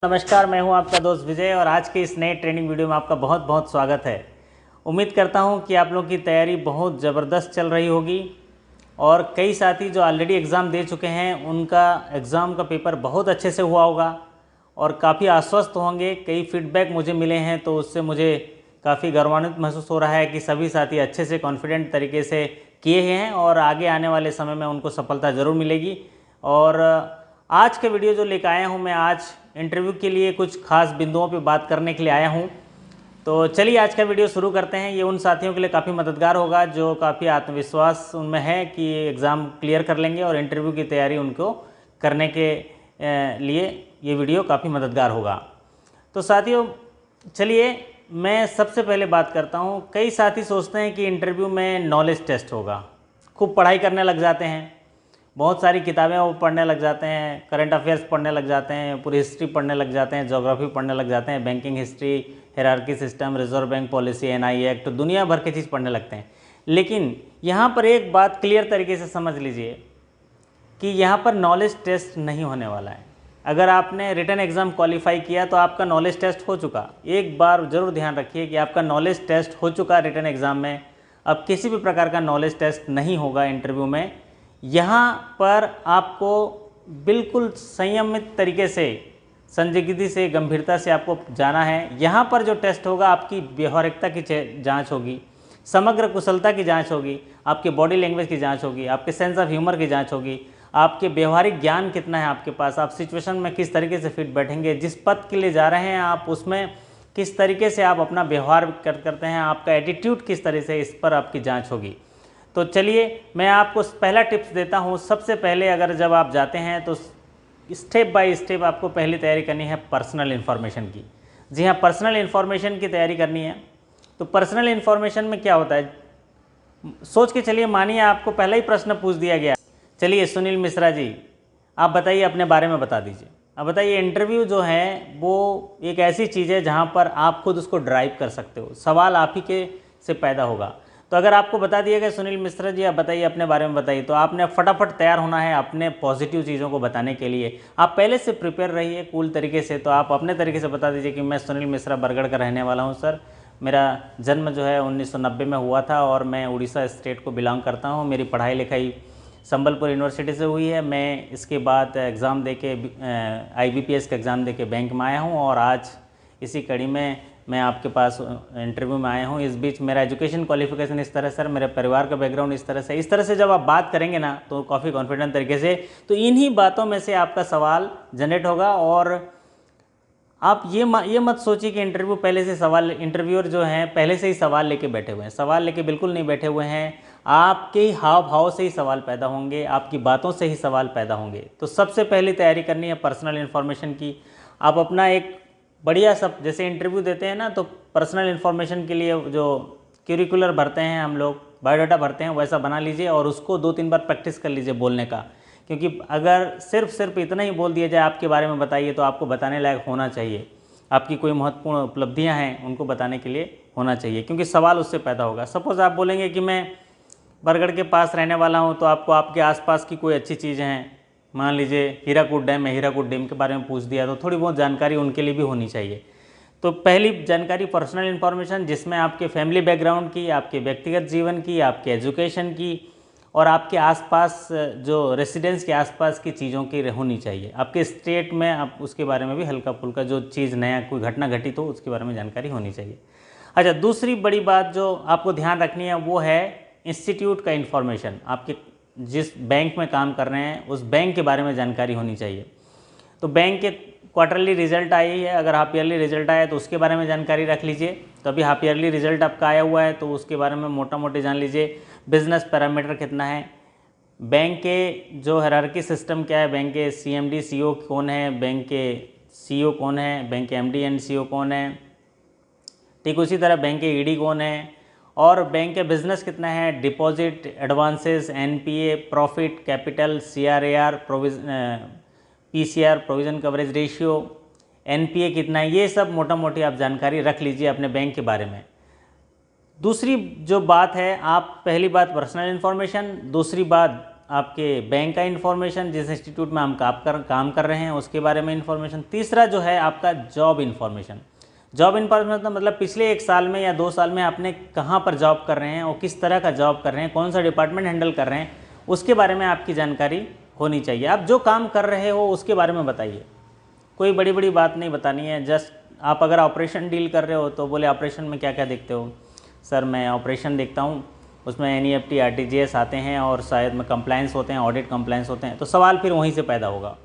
नमस्कार, मैं हूं आपका दोस्त विजय और आज के इस नए ट्रेनिंग वीडियो में आपका बहुत बहुत स्वागत है। उम्मीद करता हूं कि आप लोगों की तैयारी बहुत ज़बरदस्त चल रही होगी और कई साथी जो ऑलरेडी एग्ज़ाम दे चुके हैं उनका एग्ज़ाम का पेपर बहुत अच्छे से हुआ होगा और काफ़ी आश्वस्त होंगे। कई फीडबैक मुझे मिले हैं तो उससे मुझे काफ़ी गौरवान्वित महसूस हो रहा है कि सभी साथी अच्छे से कॉन्फिडेंट तरीके से किए हैं और आगे आने वाले समय में उनको सफलता ज़रूर मिलेगी। और आज के वीडियो जो लेकर आया हूं, मैं आज इंटरव्यू के लिए कुछ खास बिंदुओं पे बात करने के लिए आया हूं। तो चलिए आज का वीडियो शुरू करते हैं। ये उन साथियों के लिए काफ़ी मददगार होगा जो काफ़ी आत्मविश्वास उनमें है कि एग्ज़ाम क्लियर कर लेंगे और इंटरव्यू की तैयारी उनको करने के लिए ये वीडियो काफ़ी मददगार होगा। तो साथियों चलिए मैं सबसे पहले बात करता हूँ। कई साथी सोचते हैं कि इंटरव्यू में नॉलेज टेस्ट होगा, खूब पढ़ाई करने लग जाते हैं, बहुत सारी किताबें वो पढ़ने लग जाते हैं, करंट अफेयर्स पढ़ने लग जाते हैं, पूरी हिस्ट्री पढ़ने लग जाते हैं, ज्योग्राफी पढ़ने लग जाते हैं, banking history, hierarchy system, reserve bank policy, NI act, दुनिया भर की चीज़ पढ़ने लगते हैं। लेकिन यहाँ पर एक बात क्लियर तरीके से समझ लीजिए कि यहाँ पर नॉलेज टेस्ट नहीं होने वाला है। अगर आपने रिटन एग्ज़ाम क्वालिफाई किया तो आपका नॉलेज टेस्ट हो चुका। एक बार ज़रूर ध्यान रखिए कि आपका नॉलेज टेस्ट हो चुका रिटन एग्ज़ाम में। अब किसी भी प्रकार का नॉलेज टेस्ट नहीं होगा इंटरव्यू में। यहाँ पर आपको बिल्कुल संयमित तरीके से, संजीदगी से, गंभीरता से आपको जाना है। यहाँ पर जो टेस्ट होगा आपकी व्यवहारिकता की जांच होगी, समग्र कुशलता की जांच होगी, आपके बॉडी लैंग्वेज की जांच होगी, आपके सेंस ऑफ ह्यूमर की जांच होगी, आपके व्यवहारिक ज्ञान कितना है आपके पास, आप सिचुएशन में किस तरीके से फिट बैठेंगे, जिस पद के लिए जा रहे हैं आप उसमें किस तरीके से आप अपना व्यवहार करते हैं, आपका एटीट्यूड किस तरह से, इस पर आपकी जाँच होगी। तो चलिए मैं आपको पहला टिप्स देता हूँ। सबसे पहले अगर जब आप जाते हैं तो स्टेप बाय स्टेप आपको पहली तैयारी करनी है पर्सनल इन्फॉर्मेशन की। जी हाँ, पर्सनल इन्फॉर्मेशन की तैयारी करनी है। तो पर्सनल इन्फॉर्मेशन में क्या होता है, सोच के चलिए, मानिए आपको पहला ही प्रश्न पूछ दिया गया, चलिए सुनील मिश्रा जी आप बताइए, अपने बारे में बता दीजिए। अब बताइए, इंटरव्यू जो है वो एक ऐसी चीज़ है जहाँ पर आप खुद उसको ड्राइव कर सकते हो, सवाल आप ही के से पैदा होगा। तो अगर आपको बता दिया गया सुनील मिश्रा जी आप बताइए, अपने बारे में बताइए, तो आपने फटाफट तैयार होना है अपने पॉजिटिव चीज़ों को बताने के लिए। आप पहले से प्रिपेयर रहिए कूल तरीके से। तो आप अपने तरीके से बता दीजिए कि मैं सुनील मिश्रा बरगढ़ का रहने वाला हूं सर, मेरा जन्म जो है 1990 में हुआ था और मैं उड़ीसा स्टेट को बिलोंग करता हूं। मेरी पढ़ाई लिखाई संबलपुर यूनिवर्सिटी से हुई है। मैं इसके बाद एग्ज़ाम दे के IBPS का एग्ज़ाम दे के बैंक में आया हूँ और आज इसी कड़ी में मैं आपके पास इंटरव्यू में आया हूँ। इस बीच मेरा एजुकेशन क्वालिफिकेशन इस तरह सर, मेरे परिवार का बैकग्राउंड इस तरह से जब आप बात करेंगे ना तो काफ़ी कॉन्फिडेंट तरीके से, तो इन्हीं बातों में से आपका सवाल जनरेट होगा। और आप ये मत सोचिए कि इंटरव्यू पहले से सवाल, इंटरव्यूअर जो हैं पहले से ही सवाल लेके बैठे हुए हैं। सवाल लेके बिल्कुल नहीं बैठे हुए हैं, आपके ही हाव भाव से ही सवाल पैदा होंगे, आपकी बातों से ही सवाल पैदा होंगे। तो सबसे पहली तैयारी करनी है पर्सनल इन्फॉर्मेशन की। आप अपना एक बढ़िया सब, जैसे इंटरव्यू देते हैं ना तो पर्सनल इन्फॉर्मेशन के लिए जो करिकुलर भरते हैं हम लोग, बायोडाटा भरते हैं, वैसा बना लीजिए और उसको 2-3 बार प्रैक्टिस कर लीजिए बोलने का। क्योंकि अगर सिर्फ इतना ही बोल दिया जाए आपके बारे में बताइए, तो आपको बताने लायक होना चाहिए, आपकी कोई महत्वपूर्ण उपलब्धियां हैं उनको बताने के लिए होना चाहिए, क्योंकि सवाल उससे पैदा होगा। सपोज़ आप बोलेंगे कि मैं बरगढ़ के पास रहने वाला हूं, तो आपको आपके आसपास की कोई अच्छी चीज़ हैं, मान लीजिए हीराकुद डैम है, हीराकुद डैम के बारे में पूछ दिया, तो थोड़ी बहुत जानकारी उनके लिए भी होनी चाहिए। तो पहली जानकारी पर्सनल इन्फॉर्मेशन, जिसमें आपके फैमिली बैकग्राउंड की, आपके व्यक्तिगत जीवन की, आपके एजुकेशन की और आपके आसपास जो रेसिडेंस के आसपास की चीज़ों की होनी चाहिए। आपके स्टेट में आप उसके बारे में भी हल्का फुल्का जो चीज़ नया कोई घटना घटित हो उसके बारे में जानकारी होनी चाहिए। अच्छा, दूसरी बड़ी बात जो आपको ध्यान रखनी है वो है इंस्टीट्यूट का इन्फॉर्मेशन। आपके जिस बैंक में काम कर रहे हैं उस बैंक के बारे में जानकारी होनी चाहिए। तो बैंक के क्वार्टरली रिजल्ट आई है, अगर हाफ ईयरली रिजल्ट आया तो उसके बारे में जानकारी रख लीजिए। तो अभी हाफ ईयरली रिजल्ट आपका आया हुआ है तो उसके बारे में मोटा मोटी जान लीजिए। बिजनेस पैरामीटर कितना है, बैंक के जो हायरार्की सिस्टम क्या है, बैंक के CMD CEO कौन है, बैंक के CEO कौन है, बैंक के MD एंड CEO कौन है, ठीक उसी तरह बैंक के ED कौन है, और बैंक के बिजनेस कितना है, deposit, advances, NPA, profit, capital, CRAR, PCR, provision coverage ratio, NPA कितना है, ये सब मोटा मोटी आप जानकारी रख लीजिए अपने बैंक के बारे में। दूसरी जो बात है, आप पहली बात पर्सनल इन्फॉर्मेशन, दूसरी बात आपके बैंक का इन्फॉर्मेशन, जिस इंस्टीट्यूट में हम काम कर रहे हैं उसके बारे में इन्फॉर्मेशन। तीसरा जो है आपका जॉब इन्फॉर्मेशन। जॉब इन्फॉर्मेशन मतलब पिछले 1 साल में या 2 साल में आपने कहाँ पर जॉब कर रहे हैं और किस तरह का जॉब कर रहे हैं, कौन सा डिपार्टमेंट हैंडल कर रहे हैं, उसके बारे में आपकी जानकारी होनी चाहिए। आप जो काम कर रहे हो उसके बारे में बताइए, कोई बड़ी बड़ी बात नहीं बतानी है। जस्ट आप अगर ऑपरेशन डील कर रहे हो तो बोले ऑपरेशन में क्या क्या देखते हो, सर मैं ऑपरेशन देखता हूँ, उसमें NEFT RTGS आते हैं और शायद में कंप्लायंस होते हैं, ऑडिट कंप्लायंस होते हैं, तो सवाल फिर वहीं से पैदा होगा।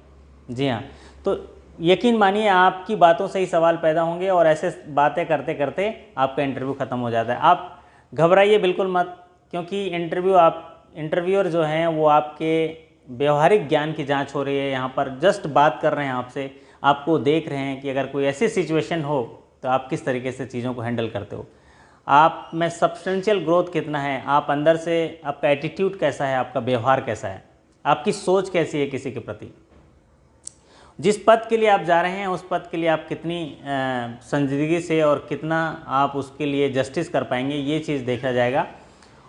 जी हाँ, तो यकीन मानिए आपकी बातों से ही सवाल पैदा होंगे और ऐसे बातें करते करते आपका इंटरव्यू ख़त्म हो जाता है। आप घबराइए बिल्कुल मत, क्योंकि इंटरव्यूअर जो हैं वो आपके व्यवहारिक ज्ञान की जांच हो रही है। यहाँ पर जस्ट बात कर रहे हैं आपसे, आपको देख रहे हैं कि अगर कोई ऐसी सिचुएशन हो तो आप किस तरीके से चीज़ों को हैंडल करते हो, आप में सब्सटेंशियल ग्रोथ कितना है, आप अंदर से आपका एटीट्यूड कैसा है, आपका व्यवहार कैसा है, आपकी सोच कैसी है किसी के प्रति। जिस पद के लिए आप जा रहे हैं उस पद के लिए आप कितनी संजीदगी से और कितना आप उसके लिए जस्टिस कर पाएंगे, ये चीज़ देखा जाएगा।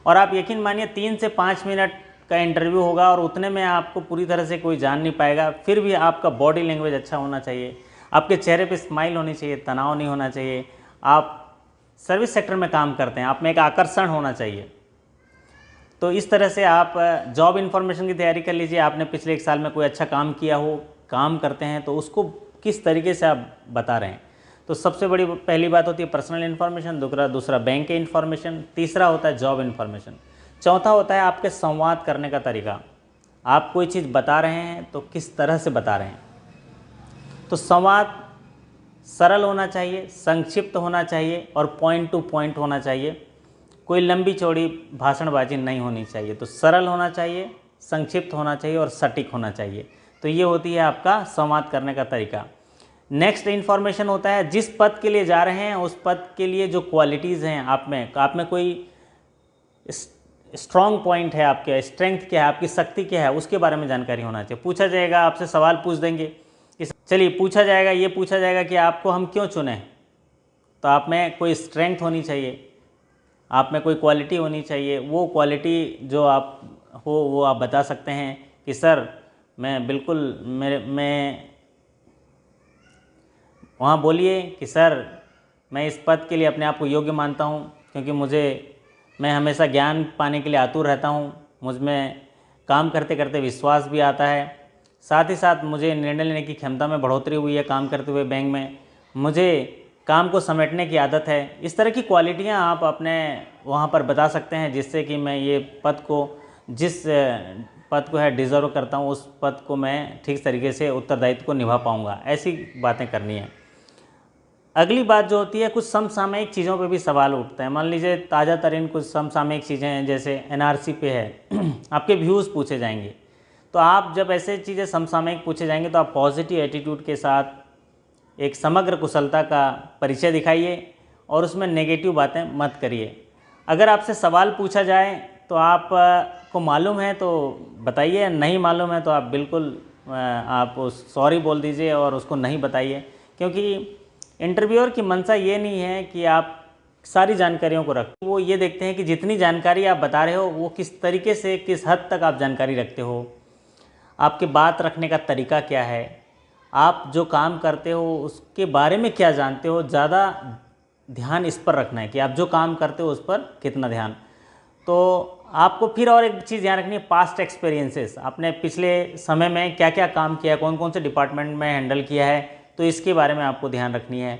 और आप यकीन मानिए 3 से 5 मिनट का इंटरव्यू होगा और उतने में आपको पूरी तरह से कोई जान नहीं पाएगा। फिर भी आपका बॉडी लैंग्वेज अच्छा होना चाहिए, आपके चेहरे पे स्माइल होनी चाहिए, तनाव नहीं होना चाहिए। आप सर्विस सेक्टर में काम करते हैं, आप में एक आकर्षण होना चाहिए। तो इस तरह से आप जॉब इन्फॉर्मेशन की तैयारी कर लीजिए। आपने पिछले 1 साल में कोई अच्छा काम किया हो, काम करते हैं तो उसको किस तरीके से आप बता रहे हैं। तो सबसे बड़ी पहली बात होती है पर्सनल इन्फॉर्मेशन, दूसरा बैंक के इन्फॉर्मेशन, तीसरा होता है जॉब इन्फॉर्मेशन, चौथा होता है आपके संवाद करने का तरीका। आप कोई चीज़ बता रहे हैं तो किस तरह से बता रहे हैं। तो संवाद सरल होना चाहिए, संक्षिप्त होना चाहिए और पॉइंट टू पॉइंट होना चाहिए। कोई लंबी चौड़ी भाषणबाजी नहीं होनी चाहिए। तो सरल होना चाहिए, संक्षिप्त होना चाहिए और सटीक होना चाहिए। तो ये होती है आपका संवाद करने का तरीका। नेक्स्ट इन्फॉर्मेशन होता है जिस पद के लिए जा रहे हैं उस पद के लिए जो क्वालिटीज़ हैं आप में कोई स्ट्रॉन्ग पॉइंट है, आपके स्ट्रेंथ क्या है, आपकी शक्ति क्या है, उसके बारे में जानकारी होना चाहिए। पूछा जाएगा, आपसे सवाल पूछ देंगे कि चलिए पूछा जाएगा कि आपको हम क्यों चुने। तो आप में कोई स्ट्रेंथ होनी चाहिए, आप में कोई क्वालिटी होनी चाहिए। वो क्वालिटी जो आप हो वो आप बता सकते हैं कि सर मैं बिल्कुल मैं वहाँ बोलिए कि सर मैं इस पद के लिए अपने आप को योग्य मानता हूँ, क्योंकि मैं हमेशा ज्ञान पाने के लिए आतुर रहता हूँ। मुझ में काम करते करते विश्वास भी आता है, साथ ही साथ मुझे निर्णय लेने की क्षमता में बढ़ोतरी हुई है काम करते हुए बैंक में। मुझे काम को समेटने की आदत है। इस तरह की क्वालिटियाँ आप अपने वहाँ पर बता सकते हैं, जिससे कि मैं ये जिस पद को है डिज़र्व करता हूँ, उस पद को मैं ठीक तरीके से उत्तरदायित्व को निभा पाऊँगा। ऐसी बातें करनी है। अगली बात जो होती है, कुछ समसामयिक चीज़ों पे भी सवाल उठते हैं। मान लीजिए ताज़ा तरीन कुछ समसामयिक चीज़ें हैं, जैसे NRC पे है आपके व्यूज़ पूछे जाएंगे। तो आप जब ऐसे चीज़ें समसामयिक पूछे जाएंगे तो आप पॉजिटिव एटीट्यूड के साथ एक समग्र कुशलता का परिचय दिखाइए और उसमें नेगेटिव बातें मत करिए। अगर आपसे सवाल पूछा जाए तो आपको मालूम है तो बताइए, नहीं मालूम है तो आप बिल्कुल आप सॉरी बोल दीजिए और उसको नहीं बताइए। क्योंकि इंटरव्यूअर की मंशा ये नहीं है कि आप सारी जानकारियों को रखें, वो ये देखते हैं कि जितनी जानकारी आप बता रहे हो वो किस तरीके से, किस हद तक आप जानकारी रखते हो, आपके बात रखने का तरीका क्या है, आप जो काम करते हो उसके बारे में क्या जानते हो। ज़्यादा ध्यान इस पर रखना है कि आप जो काम करते हो उस पर कितना ध्यान। तो आपको फिर और एक चीज़ ध्यान रखनी है, पास्ट एक्सपीरियंसेस। आपने पिछले समय में क्या क्या काम किया है, कौन कौन से डिपार्टमेंट में हैंडल किया है, तो इसके बारे में आपको ध्यान रखनी है।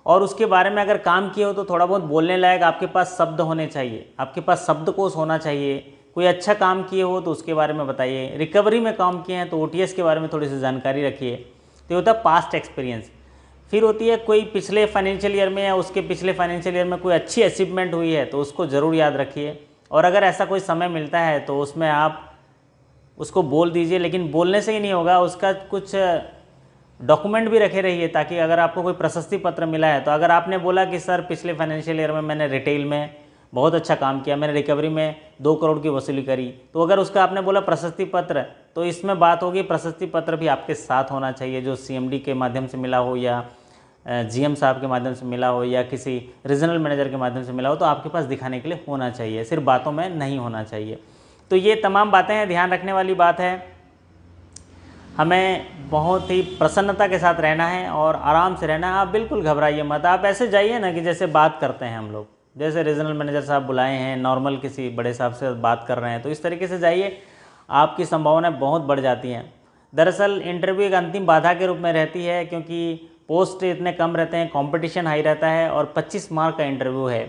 और उसके बारे में अगर काम किए हो तो थोड़ा बहुत बोलने लायक आपके पास शब्द होने चाहिए, आपके पास शब्दकोश होना चाहिए। कोई अच्छा काम किए हो तो उसके बारे में बताइए। रिकवरी में काम किए हैं तो OTS के बारे में थोड़ी सी जानकारी रखिए। तो ये होता है पास्ट एक्सपीरियंस। फिर होती है कोई पिछले फाइनेंशियल ईयर में या उसके पिछले फाइनेंशियल ईयर में कोई अच्छी अचीवमेंट हुई है तो उसको ज़रूर याद रखिए। और अगर ऐसा कोई समय मिलता है तो उसमें आप उसको बोल दीजिए, लेकिन बोलने से ही नहीं होगा, उसका कुछ डॉक्यूमेंट भी रखे रहिए, ताकि अगर आपको कोई प्रशस्ति पत्र मिला है तो अगर आपने बोला कि सर पिछले फाइनेंशियल ईयर में मैंने रिटेल में बहुत अच्छा काम किया, मैंने रिकवरी में 2 करोड़ की वसूली करी, तो अगर उसका आपने बोला प्रशस्ति पत्र, तो इसमें बात होगी प्रशस्ति पत्र भी आपके साथ होना चाहिए, जो CMD के माध्यम से मिला हो या GM साहब के माध्यम से मिला हो या किसी रीजनल मैनेजर के माध्यम से मिला हो, तो आपके पास दिखाने के लिए होना चाहिए, सिर्फ बातों में नहीं होना चाहिए। तो ये तमाम बातें हैं, ध्यान रखने वाली बात है। हमें बहुत ही प्रसन्नता के साथ रहना है और आराम से रहना है। आप बिल्कुल घबराइए मत, आप ऐसे जाइए ना कि जैसे बात करते हैं हम लोग, जैसे रीजनल मैनेजर साहब बुलाए हैं, नॉर्मल किसी बड़े साहब से बात कर रहे हैं, तो इस तरीके से जाइए, आपकी संभावनाएं बहुत बढ़ जाती हैं। दरअसल इंटरव्यू एक अंतिम बाधा के रूप में रहती है, क्योंकि पोस्ट इतने कम रहते हैं, कंपटीशन हाई रहता है और 25 मार्क का इंटरव्यू है।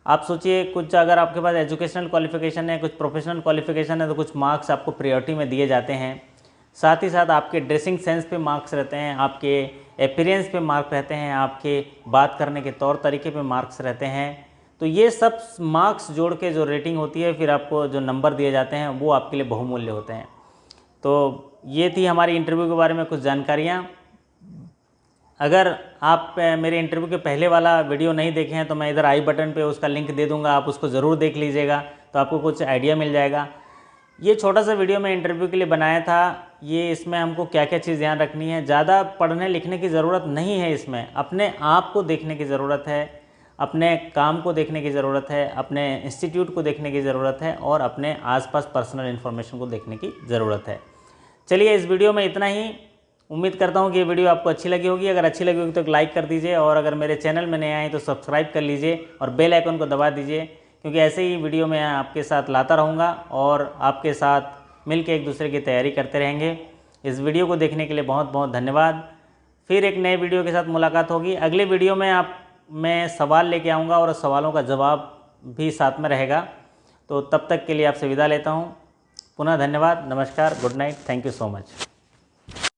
आप सोचिए, कुछ अगर आपके पास एजुकेशनल क्वालिफिकेशन है, कुछ प्रोफेशनल क्वालिफिकेशन है, तो कुछ मार्क्स आपको प्रायोरिटी में दिए जाते हैं। साथ ही साथ आपके ड्रेसिंग सेंस पे मार्क्स रहते हैं, आपके अपीयरेंस पे मार्क रहते हैं, आपके बात करने के तौर तरीके पे मार्क्स रहते हैं। तो ये सब मार्क्स जोड़ के जो रेटिंग होती है, फिर आपको जो नंबर दिए जाते हैं, वो आपके लिए बहुमूल्य होते हैं। तो ये थी हमारी इंटरव्यू के बारे में कुछ जानकारियाँ। अगर आप मेरे इंटरव्यू के पहले वाला वीडियो नहीं देखे हैं तो मैं इधर आई बटन पे उसका लिंक दे दूंगा, आप उसको ज़रूर देख लीजिएगा, तो आपको कुछ आइडिया मिल जाएगा। ये छोटा सा वीडियो मैं इंटरव्यू के लिए बनाया था। ये इसमें हमको क्या क्या चीज़ ध्यान रखनी है, ज़्यादा पढ़ने लिखने की ज़रूरत नहीं है इसमें, अपने आप को देखने की ज़रूरत है, अपने काम को देखने की ज़रूरत है, अपने इंस्टीट्यूट को देखने की ज़रूरत है और अपने आसपास पर्सनल इन्फॉर्मेशन को देखने की ज़रूरत है। चलिए, इस वीडियो में इतना ही। उम्मीद करता हूँ कि ये वीडियो आपको अच्छी लगी होगी। अगर अच्छी लगी होगी तो एक लाइक कर दीजिए, और अगर मेरे चैनल में नए आए तो सब्सक्राइब कर लीजिए और बेल आइकन को दबा दीजिए, क्योंकि ऐसे ही वीडियो मैं आपके साथ लाता रहूँगा और आपके साथ मिलकर एक दूसरे की तैयारी करते रहेंगे। इस वीडियो को देखने के लिए बहुत बहुत धन्यवाद। फिर एक नए वीडियो के साथ मुलाकात होगी। अगले वीडियो में मैं सवाल लेके आऊँगा और सवालों का जवाब भी साथ में रहेगा। तो तब तक के लिए आपसे विदा लेता हूँ। पुनः धन्यवाद, नमस्कार, good night, thank you so much.